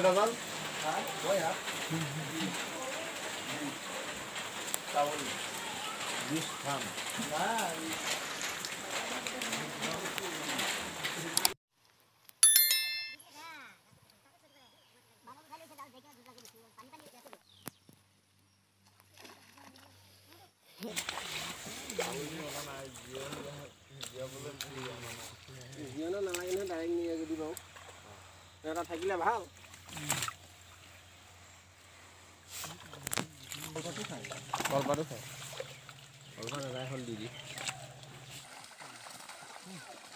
Double हां वो यार चावल 20 ग्राम ना জিয়ানো নালাগে না ডাইরেক্ট নিয়ে যদি বাও এটা থাকিলে ভাল কলপাতো খাই কলপা নাযায় হল দিদি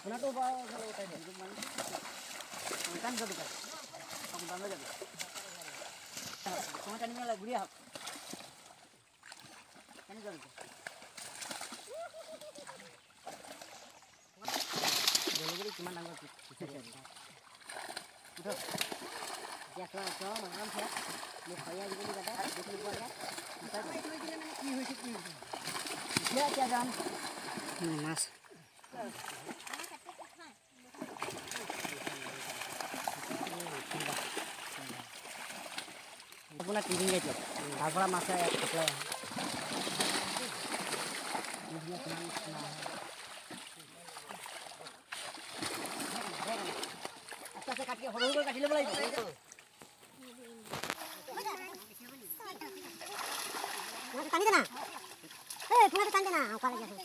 ওনাটো বা ওটাই দেন মানে কান যাবে কাজ তখন দামে যাবে তোমার টাইম লাগা ঘুরিয়া হাত কেন যাবে জলগুলো কিমান ডাঙৰ উঠো এতিয়া চোৱা মাংস খায় মোক খয়া দিবি দাদা দেখি পোৱা যায় কি হৈছে এতিয়া যাম মাছ আপোনাৰ কিনিং গাইছে তাৰ পৰা মাছে এপ্লাই আচ্ছা কাটি সৰু সৰু কাটি ল'ব লাগিব টানি দে না এই তোমাকে টানি দে না ওকা লাগি আছে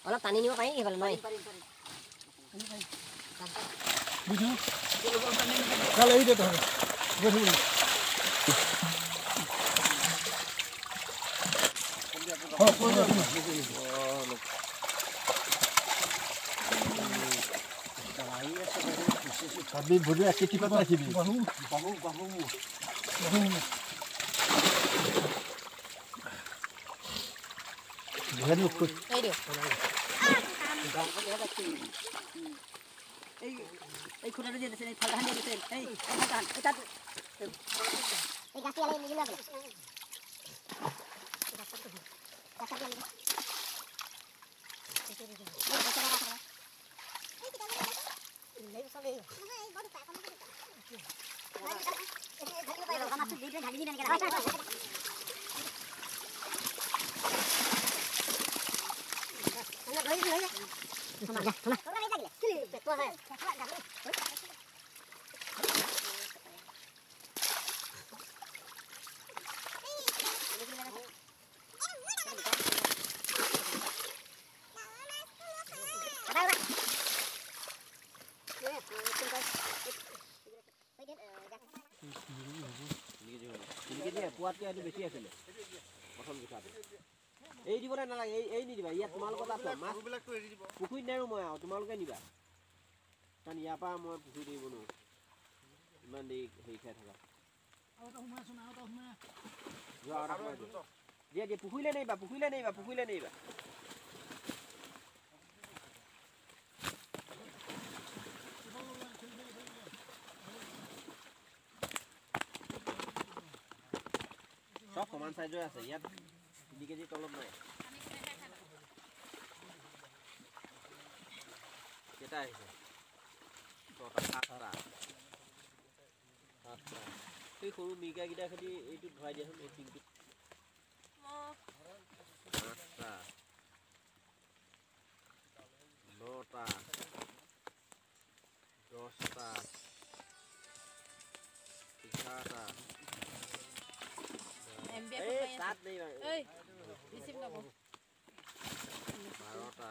অলপ টানি নিব পাৰি এইফালে নহয় বুঝো চল এই দে তো বুঝো Sabi boleh asyik kita tak sini. Bahu. Jangan ikut. এই খুঁটাটা দিয়ে দেন এই ফালটা হানিয়ে দেন এই ফালটা এটা এই গাছটি আলে নিয়ে যাবে পুৱাতকে এইটো বেছি আছিলে প্ৰথম কথাটো এই দিবলে নালাগে এই নিদিবা ইয়াত তোমালোকৰ তাত মাছবিলাকটো এৰি দিব পুখুৰীত নেৰো মই আৰু তোমালোকে নিবা কাৰণ ইয়াৰ পৰা মই পুখুৰীত এৰিব নোৱাৰো ইমান দেৰি হেৰি খাই থকা দিয়া পুখুৰীলে নেৰিবা সব সমান সাইজৰ আছে ইয়াত 3 কেজি তলত নাই কেটা আহিছে সাতটা এই সৰু মিগা গিটা খালি এইটো ভৰাই দিয়া হল এই টিংটো 8টা 9টা 10টা 11টা सात नहीं भाई रिसीव ना वो 12टा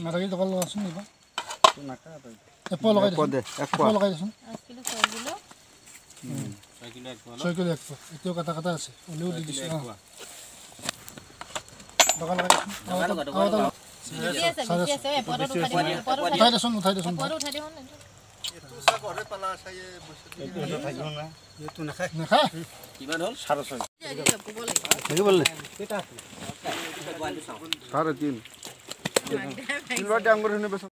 নাথাকি টকা লগাচোন নিবা এপোৱা লগাই দেচোন 6 কিলো 1 পোৱা এতিয়াও কাটা কাটা আছে ওলিও দি দিছোঁ টকা লগাই দেচোন উঠাই দেচোন নাখায় কিমান হ'ল 6.5 3.5 কিলো ডাঙৰ শুনি